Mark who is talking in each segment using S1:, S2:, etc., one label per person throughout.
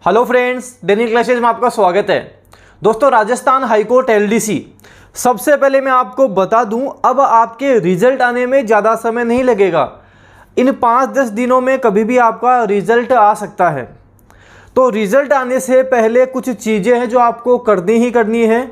S1: Hello friends, दैनिक classes में आपका स्वागत है। दोस्तों, राजस्थान हाईकोर्ट एलडीसी, सबसे पहले मैं आपको बता दूं, अब आपके रिजल्ट आने में ज़्यादा समय नहीं लगेगा। इन 5-10 दिनों में कभी भी आपका रिजल्ट आ सकता है। तो रिजल्ट आने से पहले कुछ चीज़ें हैं जो आपको करनी ही करनी है।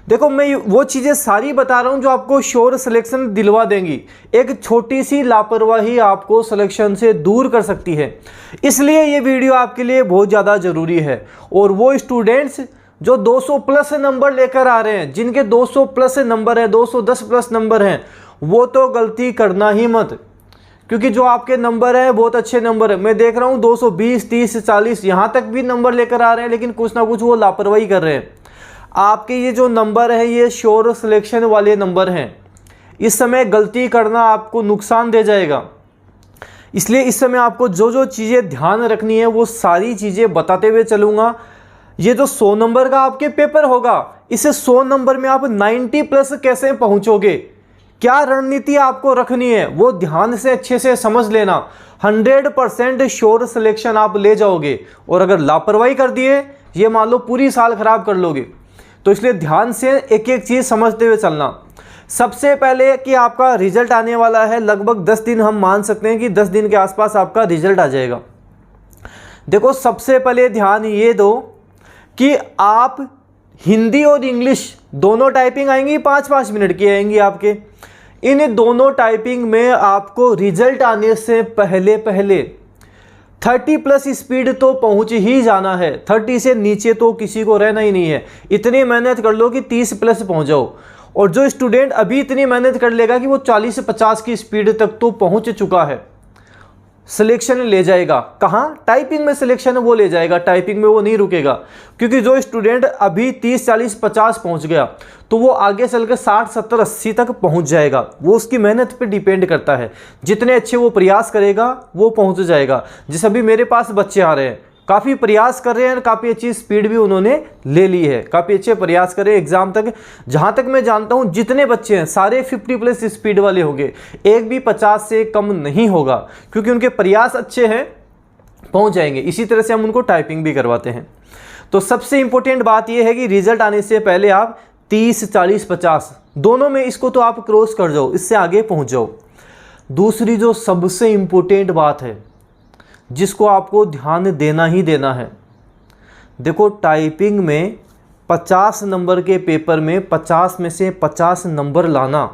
S1: देखो, मैं वो चीज़ें सारी बता रहा हूँ जो आपको श्योर सिलेक्शन दिलवा देंगी। एक छोटी सी लापरवाही आपको सिलेक्शन से दूर कर सकती है, इसलिए ये वीडियो आपके लिए बहुत ज़्यादा ज़रूरी है। और वो स्टूडेंट्स जो 200 प्लस नंबर लेकर आ रहे हैं, जिनके 200 प्लस नंबर है, 210 प्लस नंबर हैं, वो तो गलती करना ही मत, क्योंकि जो आपके नंबर हैं बहुत अच्छे नंबर है। मैं देख रहा हूँ 220, 30, 40 यहाँ तक भी नंबर लेकर आ रहे हैं, लेकिन कुछ ना कुछ वो लापरवाही कर रहे हैं। आपके ये जो नंबर है ये श्योर सिलेक्शन वाले नंबर हैं। इस समय गलती करना आपको नुकसान दे जाएगा, इसलिए इस समय आपको जो जो चीज़ें ध्यान रखनी है वो सारी चीज़ें बताते हुए चलूँगा। ये जो 100 नंबर का आपके पेपर होगा, इस 100 नंबर में आप 90 प्लस कैसे पहुँचोगे, क्या रणनीति आपको रखनी है, वो ध्यान से अच्छे से समझ लेना। 100% श्योर सिलेक्शन आप ले जाओगे, और अगर लापरवाही कर दिए, ये मान लो पूरी साल खराब कर लोगे। तो इसलिए ध्यान से एक एक चीज़ समझते हुए चलना। सबसे पहले कि आपका रिजल्ट आने वाला है, लगभग 10 दिन हम मान सकते हैं कि 10 दिन के आसपास आपका रिजल्ट आ जाएगा। देखो, सबसे पहले ध्यान ये दो कि आप हिंदी और इंग्लिश दोनों टाइपिंग आएंगी, 5-5 मिनट की आएंगी आपके। इन दोनों टाइपिंग में आपको रिजल्ट आने से पहले 30 प्लस स्पीड तो पहुंच ही जाना है। 30 से नीचे तो किसी को रहना ही नहीं है। इतनी मेहनत कर लो कि 30 प्लस पहुंच जाओ। और जो स्टूडेंट अभी इतनी मेहनत कर लेगा कि वो 40 से 50 की स्पीड तक तो पहुंच चुका है, सिलेक्शन ले जाएगा। कहाँ? टाइपिंग में सिलेक्शन वो ले जाएगा, टाइपिंग में वो नहीं रुकेगा। क्योंकि जो स्टूडेंट अभी 30, 40, 50 पहुंच गया, तो वो आगे चलकर 60, 70, 80 तक पहुंच जाएगा। वो उसकी मेहनत पे डिपेंड करता है। जितने अच्छे वो प्रयास करेगा वो पहुंच जाएगा। जैसे अभी मेरे पास बच्चे आ रहे हैं, काफ़ी प्रयास कर रहे हैं, काफ़ी अच्छी स्पीड भी उन्होंने ले ली है, काफ़ी अच्छे प्रयास कर रहे हैं। एग्जाम तक जहाँ तक मैं जानता हूँ जितने बच्चे हैं सारे 50 प्लस स्पीड वाले होंगे, एक भी 50 से कम नहीं होगा, क्योंकि उनके प्रयास अच्छे हैं, पहुँच जाएंगे। इसी तरह से हम उनको टाइपिंग भी करवाते हैं। तो सबसे इंपॉर्टेंट बात यह है कि रिजल्ट आने से पहले आप 30, 40, 50 दोनों में इसको तो आप क्रॉस कर जाओ, इससे आगे पहुँच जाओ। दूसरी जो सबसे इम्पोर्टेंट बात है जिसको आपको ध्यान देना ही देना है, देखो, टाइपिंग में 50 नंबर के पेपर में 50 में से 50 नंबर लाना,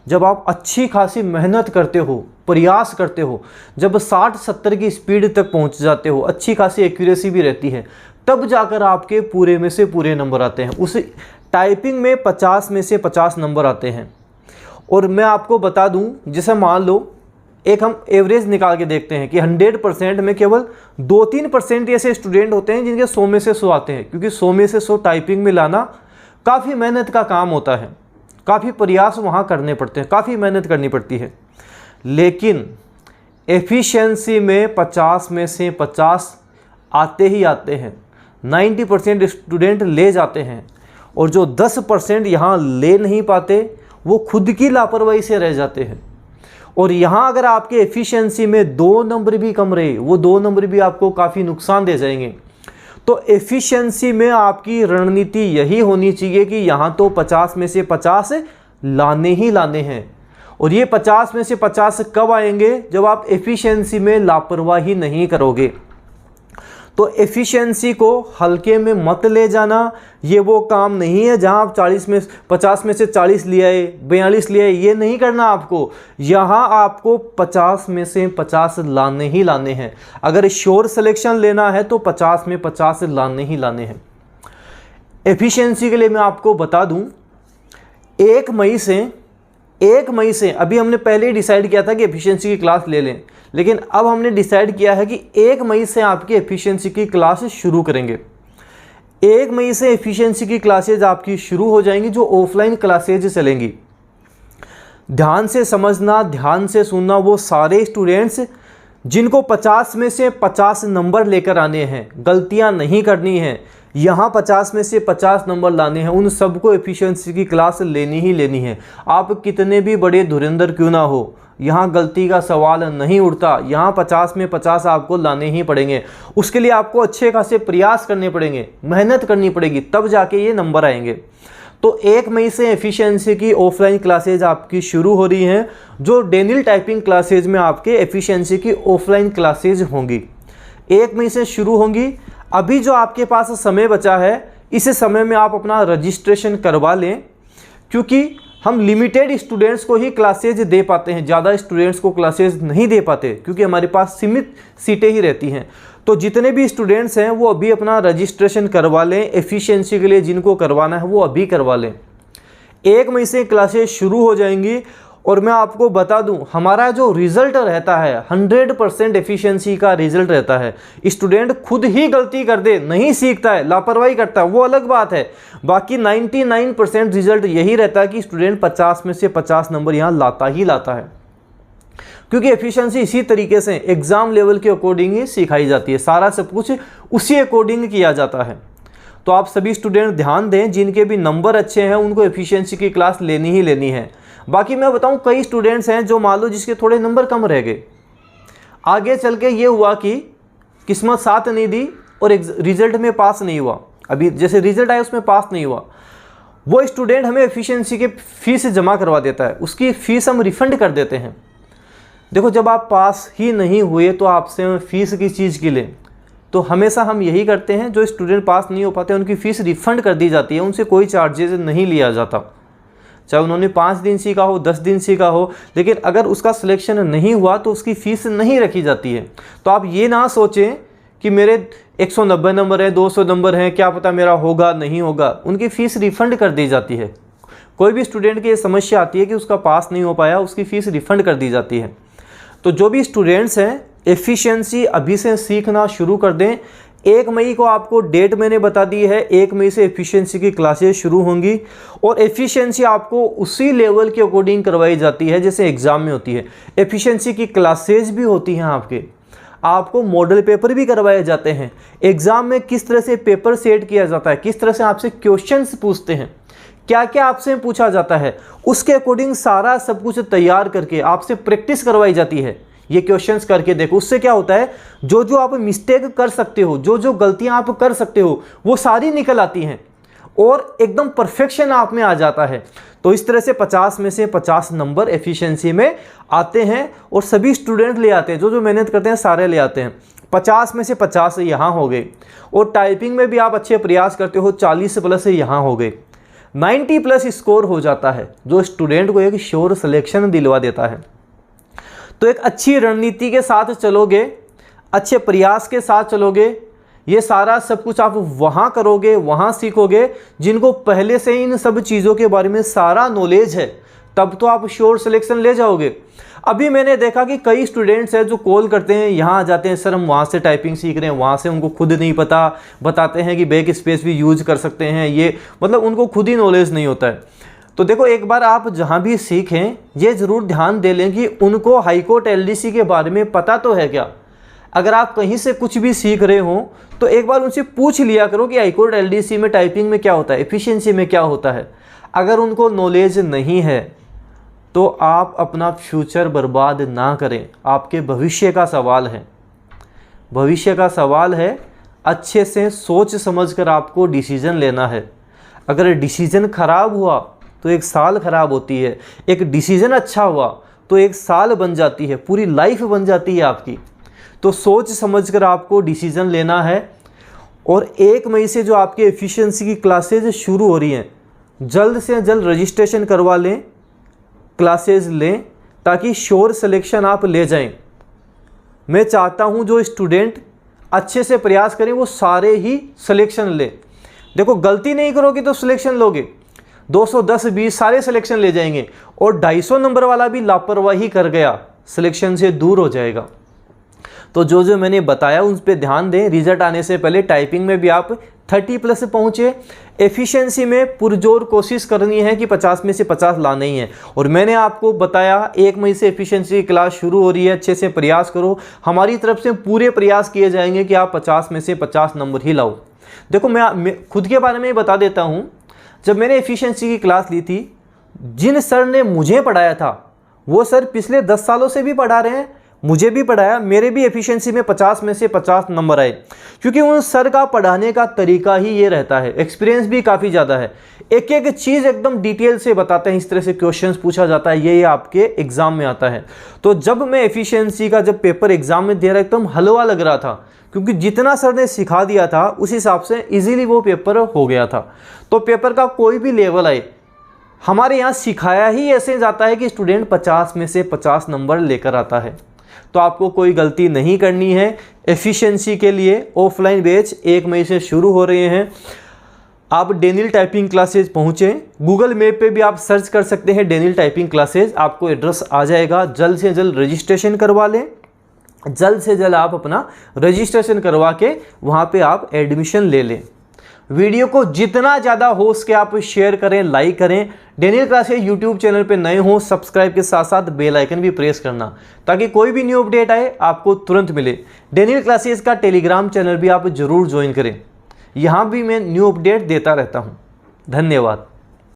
S1: जब आप अच्छी खासी मेहनत करते हो, प्रयास करते हो, जब 60-70 की स्पीड तक पहुंच जाते हो, अच्छी खासी एक्यूरेसी भी रहती है, तब जाकर आपके पूरे में से पूरे नंबर आते हैं। उस टाइपिंग में 50 में से 50 नंबर आते हैं। और मैं आपको बता दूं, जैसे मान लो एक हम एवरेज निकाल के देखते हैं कि 100% में केवल 2-3% ऐसे स्टूडेंट होते हैं जिनके 100 में से 100 आते हैं, क्योंकि 100 में से 100 टाइपिंग में लाना काफ़ी मेहनत का काम होता है, काफ़ी प्रयास वहाँ करने पड़ते हैं, काफ़ी मेहनत करनी पड़ती है। लेकिन एफिशिएंसी में 50 में से 50 आते ही आते हैं, 90% स्टूडेंट ले जाते हैं। और जो 10% यहाँ ले नहीं पाते, वो खुद की लापरवाही से रह जाते हैं। और यहाँ अगर आपके एफिशिएंसी में 2 नंबर भी कम रहे, वो 2 नंबर भी आपको काफ़ी नुकसान दे जाएंगे। तो एफिशिएंसी में आपकी रणनीति यही होनी चाहिए कि यहाँ तो 50 में से 50 लाने ही लाने हैं। और ये 50 में से 50 कब आएंगे? जब आप एफिशिएंसी में लापरवाही नहीं करोगे। तो एफिशिएंसी को हल्के में मत ले जाना। ये वो काम नहीं है जहां आप 50 में से 40 ले आए, 42 ले आए, ये नहीं करना आपको। यहाँ आपको 50 में से 50 लाने ही लाने हैं। अगर श्योर सिलेक्शन लेना है तो 50 में 50 लाने ही लाने हैं। एफिशिएंसी के लिए मैं आपको बता दूं, 1 मई से अभी हमने पहले ही डिसाइड किया था कि एफिशिएंसी की क्लास ले लें, लेकिन अब हमने डिसाइड किया है कि 1 मई से आपकी एफिशिएंसी की क्लास शुरू करेंगे। 1 मई से एफिशिएंसी की क्लासेज आपकी शुरू हो जाएंगी, जो ऑफलाइन क्लासेज चलेंगी। ध्यान से समझना, ध्यान से सुनना। वो सारे स्टूडेंट्स जिनको 50 में से 50 नंबर लेकर आने हैं, गलतियां नहीं करनी है, यहाँ 50 में से 50 नंबर लाने हैं, उन सबको एफिशिएंसी की क्लास लेनी ही लेनी है। आप कितने भी बड़े धुरंधर क्यों ना हो, यहाँ गलती का सवाल नहीं उठता। यहाँ 50 में 50 आपको लाने ही पड़ेंगे। उसके लिए आपको अच्छे खासे प्रयास करने पड़ेंगे, मेहनत करनी पड़ेगी, तब जाके ये नंबर आएंगे। तो 1 मई से एफिशिएंसी की ऑफलाइन क्लासेज आपकी शुरू हो रही हैं, जो डेनियल टाइपिंग क्लासेज में आपके एफिशिएंसी की ऑफलाइन क्लासेज होंगी। 1 मई से शुरू होंगी। अभी जो आपके पास समय बचा है, इस समय में आप अपना रजिस्ट्रेशन करवा लें, क्योंकि हम लिमिटेड स्टूडेंट्स को ही क्लासेज दे पाते हैं, ज़्यादा स्टूडेंट्स को क्लासेज नहीं दे पाते, क्योंकि हमारे पास सीमित सीटें ही रहती हैं। तो जितने भी स्टूडेंट्स हैं वो अभी अपना रजिस्ट्रेशन करवा लें। एफिशिएंसी के लिए जिनको करवाना है वो अभी करवा लें। 1 मई से क्लासेज शुरू हो जाएंगी। और मैं आपको बता दूं, हमारा जो रिज़ल्ट रहता है 100% एफिशिएंसी का रिज़ल्ट रहता है। स्टूडेंट खुद ही गलती कर दे, नहीं सीखता है, लापरवाही करता है, वो अलग बात है। बाकी 99% रिज़ल्ट यही रहता है कि स्टूडेंट 50 में से 50 नंबर यहाँ लाता ही लाता है, क्योंकि एफिशिएंसी इसी तरीके से एग्ज़ाम लेवल के अकॉर्डिंग ही सिखाई जाती है। सारा सब कुछ उसी अकॉर्डिंग किया जाता है। तो आप सभी स्टूडेंट ध्यान दें, जिनके भी नंबर अच्छे हैं उनको एफिशिएंसी की क्लास लेनी ही लेनी है। बाकी मैं बताऊं, कई स्टूडेंट्स हैं जो मान लो जिसके थोड़े नंबर कम रह गए, आगे चल के ये हुआ कि किस्मत साथ नहीं दी और रिजल्ट में पास नहीं हुआ। अभी जैसे रिजल्ट आया उसमें पास नहीं हुआ, वो स्टूडेंट हमें एफिशिएंसी के फीस जमा करवा देता है, उसकी फ़ीस हम रिफ़ंड कर देते हैं। देखो, जब आप पास ही नहीं हुए तो आपसे फ़ीस किस चीज़ की लें? तो हमेशा हम यही करते हैं, जो स्टूडेंट पास नहीं हो पाते उनकी फ़ीस रिफ़ंड कर दी जाती है, उनसे कोई चार्जेस नहीं लिया जाता। चाहे उन्होंने 5 दिन सीखा हो, 10 दिन सीखा हो, लेकिन अगर उसका सिलेक्शन नहीं हुआ तो उसकी फ़ीस नहीं रखी जाती है। तो आप ये ना सोचें कि मेरे 190 नंबर है, 200 नंबर हैं, क्या पता मेरा होगा नहीं होगा, उनकी फ़ीस रिफ़ंड कर दी जाती है। कोई भी स्टूडेंट की ये समस्या आती है कि उसका पास नहीं हो पाया, उसकी फ़ीस रिफ़ंड कर दी जाती है। तो जो भी स्टूडेंट्स हैं एफिशिएंसी अभी से सीखना शुरू कर दें। 1 मई को आपको डेट मैंने बता दी है, 1 मई से एफिशिएंसी की क्लासेस शुरू होंगी और एफिशिएंसी आपको उसी लेवल के अकॉर्डिंग करवाई जाती है जैसे एग्ज़ाम में होती है। एफिशिएंसी की क्लासेस भी होती हैं आपको मॉडल पेपर भी करवाए जाते हैं। एग्ज़ाम में किस तरह से पेपर सेट किया जाता है, किस तरह से आपसे क्वेश्चंस पूछते हैं, क्या क्या आपसे पूछा जाता है, उसके अकॉर्डिंग सारा सब कुछ तैयार करके आपसे प्रैक्टिस करवाई जाती है। ये क्वेश्चंस करके देखो, उससे क्या होता है, जो जो आप मिस्टेक कर सकते हो, जो जो गलतियां आप कर सकते हो, वो सारी निकल आती हैं और एकदम परफेक्शन आप में आ जाता है। तो इस तरह से 50 में से 50 नंबर एफिशिएंसी में आते हैं और सभी स्टूडेंट ले आते हैं, जो जो मेहनत करते हैं सारे ले आते हैं। 50 में से 50 यहाँ हो गए और टाइपिंग में भी आप अच्छे प्रयास करते हो, 40 प्लस यहाँ हो गए, 90 प्लस स्कोर हो जाता है, जो स्टूडेंट को एक श्योर सिलेक्शन दिलवा देता है। तो एक अच्छी रणनीति के साथ चलोगे, अच्छे प्रयास के साथ चलोगे, ये सारा सब कुछ आप वहाँ करोगे, वहाँ सीखोगे, जिनको पहले से इन सब चीज़ों के बारे में सारा नॉलेज है, तब तो आप श्योर सिलेक्शन ले जाओगे। अभी मैंने देखा कि कई स्टूडेंट्स हैं जो कॉल करते हैं, यहाँ आ जाते हैं, सर हम वहाँ से टाइपिंग सीख रहे हैं, वहाँ से उनको खुद नहीं पता, बताते हैं कि बैक स्पेस भी यूज कर सकते हैं, ये मतलब उनको खुद ही नॉलेज नहीं होता है। तो देखो, एक बार आप जहाँ भी सीखें ये ज़रूर ध्यान दे लें कि उनको हाईकोर्ट एलडीसी के बारे में पता तो है क्या। अगर आप कहीं से कुछ भी सीख रहे हो तो एक बार उनसे पूछ लिया करो कि हाईकोर्ट एलडीसी में टाइपिंग में क्या होता है, एफिशिएंसी में क्या होता है। अगर उनको नॉलेज नहीं है तो आप अपना फ्यूचर बर्बाद ना करें, आपके भविष्य का सवाल है, भविष्य का सवाल है। अच्छे से सोच समझ कर आपको डिसीज़न लेना है। अगर डिसीज़न ख़राब हुआ तो 1 साल ख़राब होती है, एक डिसीज़न अच्छा हुआ तो 1 साल बन जाती है, पूरी लाइफ बन जाती है आपकी। तो सोच समझकर आपको डिसीज़न लेना है। और 1 मई से जो आपके एफिशिएंसी की क्लासेज शुरू हो रही हैं, जल्द से जल्द रजिस्ट्रेशन करवा लें, क्लासेज लें, ताकि श्योर सिलेक्शन आप ले जाएं। मैं चाहता हूं जो स्टूडेंट अच्छे से प्रयास करें वो सारे ही सिलेक्शन लें। देखो, गलती नहीं करोगे तो सिलेक्शन लोगे, 210, 20 सारे सिलेक्शन ले जाएंगे, और 250 नंबर वाला भी लापरवाही कर गया सिलेक्शन से दूर हो जाएगा। तो जो जो मैंने बताया उस पर ध्यान दें। रिजल्ट आने से पहले टाइपिंग में भी आप 30+ पहुँचे। एफिशिएंसी में पुरजोर कोशिश करनी है कि 50 में से 50 लाना ही है। और मैंने आपको बताया 1 मई से एफिशिएंसी की क्लास शुरू हो रही है, अच्छे से प्रयास करो। हमारी तरफ से पूरे प्रयास किए जाएंगे कि आप 50 में से 50 नंबर ही लाओ। देखो मैं खुद के बारे में ही बता देता हूँ। जब मैंने एफिशिएंसी की क्लास ली थी, जिन सर ने मुझे पढ़ाया था वो सर पिछले 10 सालों से भी पढ़ा रहे हैं, मुझे भी पढ़ाया। मेरे भी एफिशिएंसी में 50 में से 50 नंबर आए, क्योंकि उन सर का पढ़ाने का तरीका ही ये रहता है। एक्सपीरियंस भी काफ़ी ज़्यादा है, एक एक चीज़ एकदम डिटेल से बताते हैं। इस तरह से क्वेश्चंस पूछा जाता है, ये आपके एग्जाम में आता है। तो जब मैं एफिशिएंसी का जब पेपर एग्जाम में दे रहा एकदम हलवा लग रहा था, क्योंकि जितना सर ने सिखा दिया था उस हिसाब से इजीली वो पेपर हो गया था। तो पेपर का कोई भी लेवल आए, हमारे यहाँ सिखाया ही ऐसे जाता है कि स्टूडेंट 50 में से 50 नंबर लेकर आता है। तो आपको कोई गलती नहीं करनी है। एफिशिएंसी के लिए ऑफलाइन बैच 1 मई से शुरू हो रहे हैं। आप डेनियल टाइपिंग क्लासेज पहुँचे, गूगल मैप पे भी आप सर्च कर सकते हैं डेनियल टाइपिंग क्लासेज, आपको एड्रेस आ जाएगा। जल्द से जल्द रजिस्ट्रेशन करवा लें, जल्द से जल्द आप अपना रजिस्ट्रेशन करवा के वहाँ पे आप एडमिशन ले लें। वीडियो को जितना ज़्यादा हो सके आप शेयर करें, लाइक करें। डेनियल क्लासेज यूट्यूब चैनल पे नए हो, सब्सक्राइब के साथ साथ बेल आइकन भी प्रेस करना, ताकि कोई भी न्यू अपडेट आए आपको तुरंत मिले। डेनियल क्लासेज का टेलीग्राम चैनल भी आप जरूर ज्वाइन करें, यहाँ भी मैं न्यू अपडेट देता रहता हूँ। धन्यवाद।